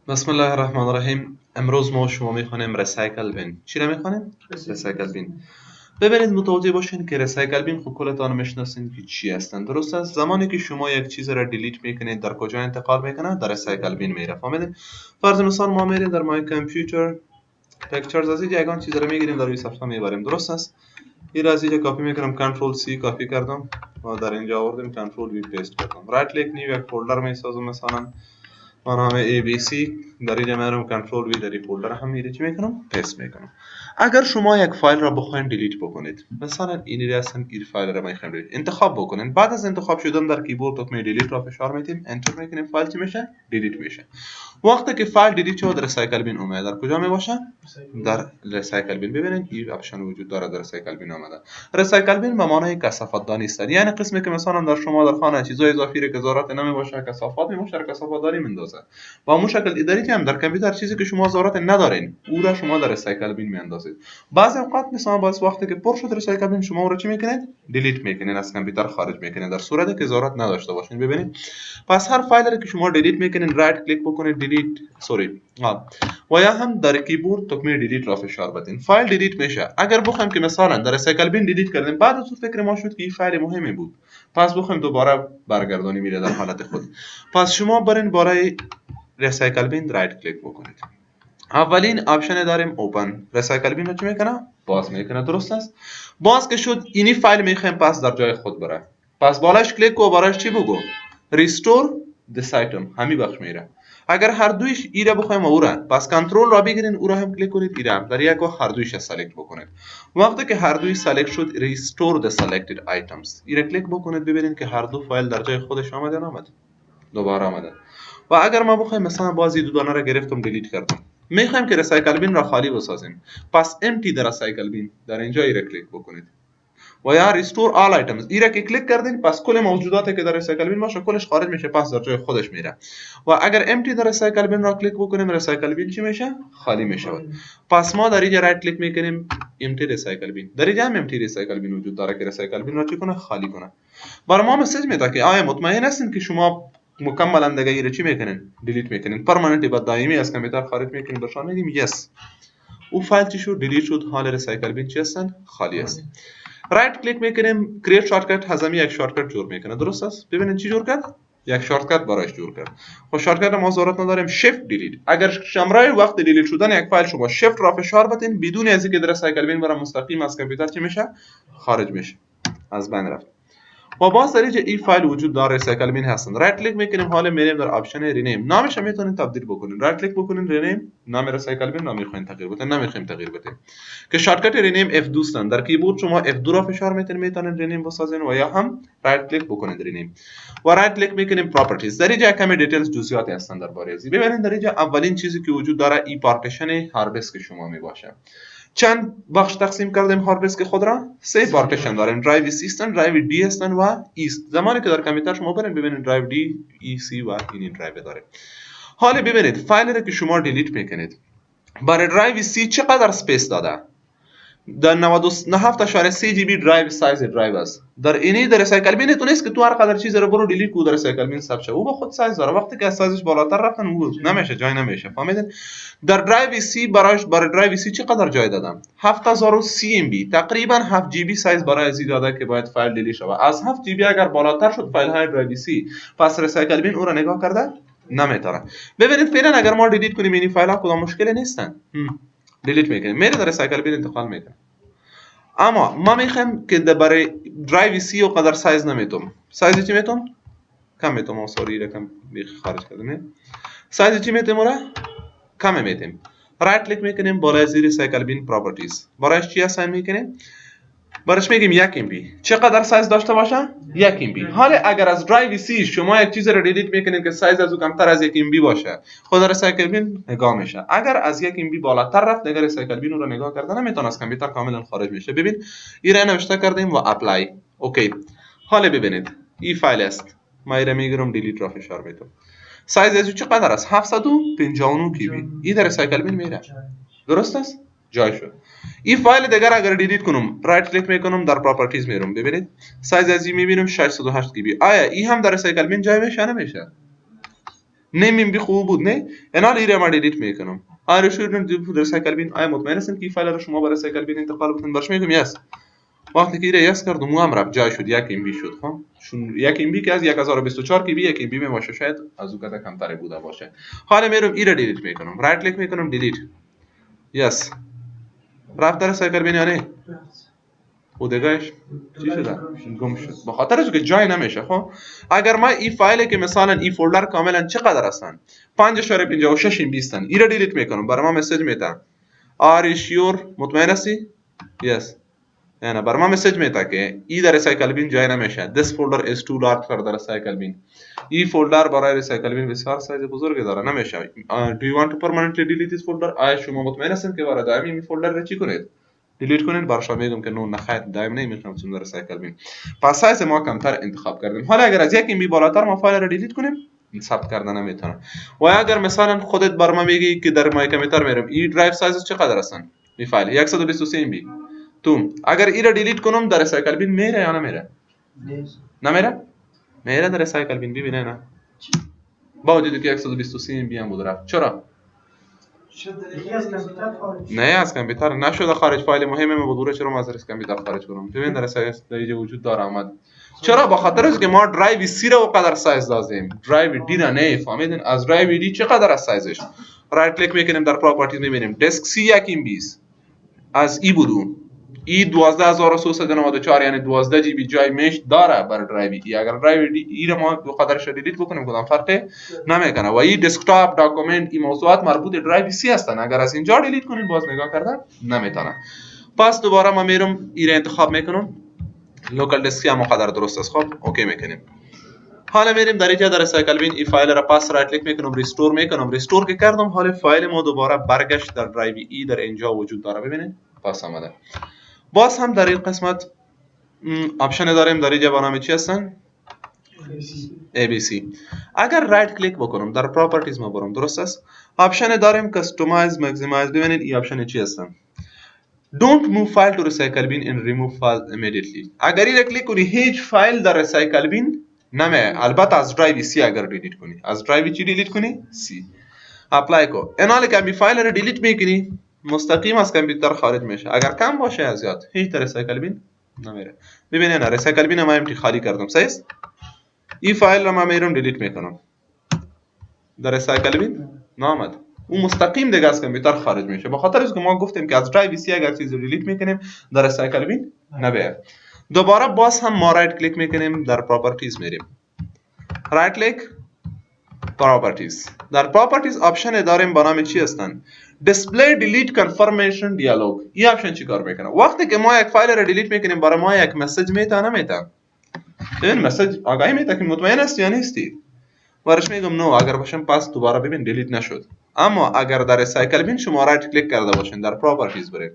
بسم الله الرحمن الرحیم. امروز ما شما میخوانیم ریسایکل بین. چی را میخوانیم؟ ریسایکل بین. ببینید متوجه باشین که ریسایکل بین خب کلتان میشناسین که چی هستن. درست است؟ زمانی که شما یک چیز را دیلیت میکنید در کجا انتقال میکنه؟ در ریسایکل بین میره. فهمیدین؟ فرض مثال ما میریم در مای کامپیوتر پیکچرز از اینجا یگان چیز را میگیریم در روی صفحه میبریم. درست است؟ این را از اینجا کپی میکنم، کنترل سی کپی کردم و در اینجا آوردیم، کنترل وی پیست کردم. رایت کلیک نیو یک فولدر میسازم، مثلا با نام ABC. در اینجا میارم کنترل وی در این فولدر هم میره چی میکنم؟ پیست میکنم. اگر شما یک فایل را بخواید دیلیت بکنید، مثلا این هستن، این فایل را میخوایم دیلیت انتخاب بکنید. بعد از انتخاب شدن در کیبورد تکمه دیلیت را فشار میدیم، انتر میکنیم، فایل چی میشه؟ دیلیت میشه. وقتی که فایل دیلیت شد در ریسایکل بین اومده، در کجا میباشه؟ در ریسایکل بین. ببینید این اپشن وجود داره در ریسایکل بین اومده. ریسایکل بین به معنای کثافت دانی است، یعنی قسمی که مثلا در شما در خانه چیزای اضافی را که ضرورت نمیباشه کثافت میموشه، کثافت دانی میندازه. با همون شکل اداری هم در کامپیوتر چیزی که شما ضرورت ندارین او را شما در ریسایکل بین میاندازید. بعضی اوقات مثلا باز وقتی که پر شد ریسایکل بین، شما او را چی میکنید؟ دیلیت میکنید، از کامپیوتر خارج میکنید در صورتی که ضرورت نداشته باشین. ببینید پس هر فایلی که شما دیلیت میکنید رایت کلیک بکنید دیلیت و یا هم در کیبورد تکمه دیلیت را فشار بدین، فایل دیلیت میشه. اگر بخوایم که مثلا در ریسایکل بین دیلیت کردیم، بعد از فکر ما شد که این فایل مهمی بود، پس بخوایم دوباره برگردانی میره در حالت خود، پس شما برین برای ریسایکل بین رایت کلیک بکنید. اولین آپشن داریم اوپن. ریسایکل بین رو چی میکنه؟ باز میکنه. درست است؟ باز که شد اینی فایل میخوایم پس در جای خود بره، پس بالاش کلیک کو، براش چی بگو؟ ریستور this item. همی بخش میره. اگر هر دویش ایره بخوایم او را، پس کنترل را بگیرین، او را هم کلیک کنید، ایره هم در یک وقت هر دویش سلکت بکنید. وقتی که هر دوی سلکت شد ریستور the selected items ایره کلیک بکنید، ببینید که هر دو فایل در جای خودش آمده نآمده؟ دوباره آمده. و اگر ما بخوایم مثلا بازی دو دانه را گرفتم دیلیت کردم، میخوایم که ریسایکل بین را خالی بسازیم، پس empty در ریسایکل بین در اینجا ایره کلیک بکنید و یا ریستور آل آیتمز ایره که کلیک کردین، پس کل موجوداتی که در ریسایکل بین باشه کلش خارج میشه، پس در جای خودش میره. و اگر empty در ریسایکل بین را کلیک بکنیم، ریسایکل بین چی میشه؟ خالی میشه. پس ما در اینجا رایت کلیک میکنیم empty ریسایکل بین، در اینجا هم empty ریسایکل بین وجود داره که ریسایکل بین را چی کنه؟ خالی کنه. برای ما مسیج میده که آیا مطمئن هستین که شما مکملا دیگه ایره چی میکنین؟ دیلیت میکنین، پرمننتی با دائمی از کامپیوتر خارج میکنین. برشان میگیم یس، او فایل چی شد؟ دیلیت شد. حال ریسایکل بین چی هستن؟ خالی است. رایت کلیک میکنیم کرییت شارتکت، هزمی یک شارتکت جور میکنه. درست است؟ ببینید چی جور کرد؟ یک شارتکت برایش جور کرد. خب شارتکت ما ضرورت نداریم، شیفت دیلیت. اگر شمرای وقت دیلیت شدن یک فایل شما شیفت را فشار بدین، بدون از اینکه در ریسایکل بین بره مستقیم از کامپیوتر چی میشه؟ خارج میشه، از بین رفت. و باز در اینجا این فایل وجود داره ریسایکل بین هستن. رایت کلیک میکنیم، حالا میریم در آپشن رینیم، نامش هم میتونین تبدیل بکنین. رایت کلیک بکنین رینیم، نام ریسایکل بین نام میخواین تغییر بدین، نمیخوایم تغییر بدین که شارتکت رینیم F2 است. در کیبورد شما F2 را فشار میتونین رینیم بسازین و یا هم رایت کلیک بکنین رینیم و رایت کلیک میکنیم پراپرتیز. در اینجا کمی دیتیلز جزئیات هستن درباره ازی. ببینید در اینجا اولین چیزی که وجود داره ای پارتیشن هارد دیسک شما میباشه. چند بخش تقسیم کردیم هارد دیسک خود را؟ 3 پارتیشن داریم، درایو سی هستن، درایو دی هستن و ایست. زمانی که در کامپیوتر شما برین ببینید درایو دی، ای سی و این درایو داره. حالا ببینید فایلی را که شما دیلیت میکنید برای درایو سی چقدر اسپیس داده؟ در 97.3 جی بی درایو سایز درایو است. در اینی در ریسایکل بین تو نیست که تو هر قدر چیز رو برو دیلیت کو در ریسایکل بین ثبت شه، او به خود سایز داره. وقتی که سایزش بالاتر رفتن او نمیشه، جای نمیشه. فهمیدین؟ در درایو سی برای درایو سی چقدر جای دادم؟ 7030 ام بی، تقریبا 7 جی بی سایز برای ازی داده که باید فایل دیلیت شه. از 7 جی بی اگر بالاتر شد فایل های درایو سی، پس ریسایکل بین او را نگاه کرده نمیتونه. ببینید فعلا اگر ما دیلیت کنیم این فایل ها کدام مشکلی نیستن، دیلیت میکنیم، میره در ریسایکل بین انتقال میکنه. اما ما میخوایم که برای درایو سی و قدر سایز نمیتونم. سایز چی میتونم؟ کم میتونم. سوری رقم خارج کردم. سایز چی میتونم را؟ کم میتونم. رایت کلیک میکنیم بالای زیر ریسایکل بین پراپرتیز. برایش چی اساین میکنیم؟ برایش میگیم 1 ام بی. چقدر سایز داشته باشه؟ 1 ام بی. حالا اگر از درایو سی شما یک چیز رو دیلیت میکنید که سایز از او کمتر از 1 ام بی باشه، خود ریسایکل بین نگاه میشه. اگر از 1 ام بی بالاتر رفت دیگه ریسایکل بین رو نگاه کردن نمیتونه، از کامپیوتر کاملا خارج میشه. ببین این رو نوشته کردیم و اپلای. اوکی. حالا ببینید این فایل است، ما این رو میگیرم دیلیت را فشار میدم. سایز از او چقدر است؟ 759 کی بی. این در ریسایکل بین میره. درست است؟ جای شد. این فایل دیگر اگر دیلیت کنم، رایت کلیک میکنم، در پراپرتیز میرم، ببینید سایز از این میبینم 608 کی بی. آیا این هم در ریسایکل بین جای میشه نمیشه؟ نیم ام بی خوب بود نه اینا رو ما دیلیت میکنم آره شو در سایکل بین آیا مطمئن هستین که فایل رو شما برای سایکل بین انتقال بکنید برش میگم یس وقتی که ایره یس کردم مو هم رفت جای شد یک ام بی شد خب چون یک ام بی که از 1024 کی بی یک ام بی باشه شاید از اون کتا کمتر بوده باشه حالا میرم ایره دیلیت میکنم رایت کلیک میکنم دیلیت یس رفت در سایکل بین یا نه و دیگهش چی شده گم شد به خاطر از که جای نمیشه خب اگر ما این فایلی که مثلا این فولدر کاملا چقدر هستن 5.56 ام بی هستن ایره دیلیت میکنم برای ما مسیج میتن آر شیور مطمئن هستی یس یعنی برای ما مسیج میتا که ای در ریسایکل بین جای نمیشه this folder is too large for the recycle bin این فولدر برای ریسایکل بین بسیار سایز بزرگی داره نمیشه do you want to permanently delete this folder آیا شما مطمئن هستید که برای دائمی این فولدر رو چی کنید دیلیت کنید برای میگم که نه نخیر دائم نمیتونم چون در ریسایکل بین پس سایز ما کمتر انتخاب کردیم حالا اگر از یک ام بی بالاتر ما فایل رو دیلیت کنیم ثبت کردن نمیتونه و اگر مثلا خودت بر ما میگی که در مای کامپیوتر میرم این درایو سایز چقدر هستن این فایل 123 ام بی تو اگر ای را دیلیت کنم در ریسایکل بین میره یا نمیره نمیره میره در ریسایکل بین ببینه نه با وجودی که 123 ام بی هم بود رفت چرا نه از کامپیوتر نشده خارج فایل مهمه ما بدوره چرا ما از کامپیوتر خارج کنم ببین در ریسایکل وجود داره آمد چرا با خاطر از که ما درایو سی رو قدر سایز لازم درایو دی را نه فهمیدین از درایو دی چقدر از سایزش رایت کلیک میکنیم در پراپرتیز میبینیم دیسک سی 1 ام بی از ای بودو ای 12394 یعنی 12 جی بی جای میش داره بر درایو ای اگر درایو ای رو ما به قدرش دیلیت بکنیم کدام فرقی نمیکنه و این دسکتاپ داکومنت این موضوعات مربوط به درایو سی هستن اگر از اینجا دیلیت کنیم باز نگاه کردن نمیتونه پس دوباره ما میرم ای رو انتخاب میکنم لوکال دیسک هم قدر درست است خب اوکی میکنیم حالا میریم در اینجا در ریسایکل بین این فایل را پس رایت کلیک میکنم ریستور میکنم ریستور که کردم حالا فایل ما دوباره برگشت در درایو ای در اینجا وجود داره ببینید پس آمده باز هم در این قسمت آپشن داریم در اینجا با نام چی هستن ABC اگر رایت کلیک بکنم در پراپرتیز ما برم درست است آپشن داریم کستومایز ماکسیمایز ببینید این آپشن چی هستن Don't move file to recycle bin and remove file immediately اگر این کلیک کنی هیچ فایل در ریسایکل بین نمه البته از درایو سی اگر دیلیت کنی از درایو چی دیلیت کنی سی اپلای کو اینا که می فایل رو دیلیت میکنی مستقیم از کامپیوتر خارج میشه اگر کم باشه از زیاد هیچ در ریسایکل بین نمیره ببینید نه ریسایکل بین ما امتی خالی کردم صحیح است این فایل رو ما میرم دیلیت میکنم در ریسایکل بین نامد اون مستقیم دیگه از کامپیوتر خارج میشه به خاطر اینکه ما گفتیم که از درایو سی اگر چیزی رو دیلیت میکنیم در ریسایکل بین نمیره دوباره باز هم ما رایت کلیک میکنیم در پراپرتیز میریم رایت کلیک پراپرتیز در پراپرتیز آپشن داریم با نام چی هستن display delete confirmation dialog این آپشن چی کار میکنه وقتی که ما یک فایل رو دیلیت میکنیم برای ما یک مسیج میده نمیده این مسیج آگاهی میده که مطمئن است یا نیستی ورش میگم نو اگر باشم پس دوباره ببین دیلیت نشد اما اگر در ریسایکل بین شما رایت کلیک کرده باشین در پراپرتیز برید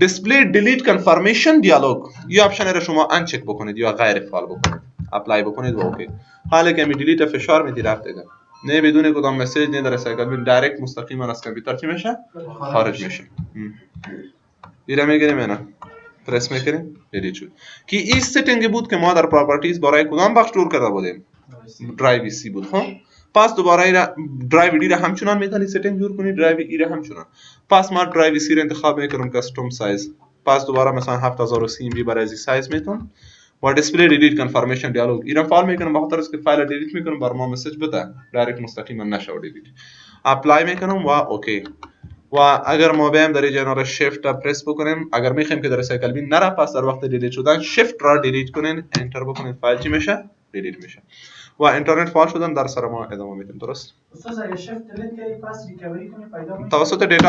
display delete confirmation dialog این آپشن رو شما ان چک بکنید یا غیر فعال بکنید اپلای بکنید و اوکی حالا که می دیلیت فشار میدی رفت دیگه نه بدون کدام مسیج نه در ریسایکل بین دایرکت مستقیما از کامپیوتر چی میشه خارج میشه اینا میگیریم اینا پرس میکنیم دیلیت شد که این سیتینگ بود که ما در پراپرتیز برای کدام بخش دور کرده بودیم درایو سی بود خب پس دوباره درایو دی را همچنان میتونید سیتینگ جور کنید درایو ای را همچنان پس ما درایو سی را انتخاب میکنم کاستوم سایز پس دوباره مثلا 7030 ام بی برای این سایز میتونم و دیسپلی دیلیت کنفرمیشن دیالوگ اینا فعال میکنم به خاطر اینکه فایل دیلیت میکنم بر ما مسیج بده دایرکت مستقیما نشه دیلیت اپلای میکنم و اوکی و اگر ما بیایم در اینجا را شیفت پرس بکنیم اگر میخوایم که در ریسایکل بین نره پس در وقت دیلیت شدن شیفت را دیلیت کنین انتر بکنید فایل چی میشه دیلیت میشه و اینترنت فعال شدن در سر ما ادامه میدیم درست استاد اگه شیفت دیلیت کردی پس ریکوری کنی پیدا میشه توسط دیتا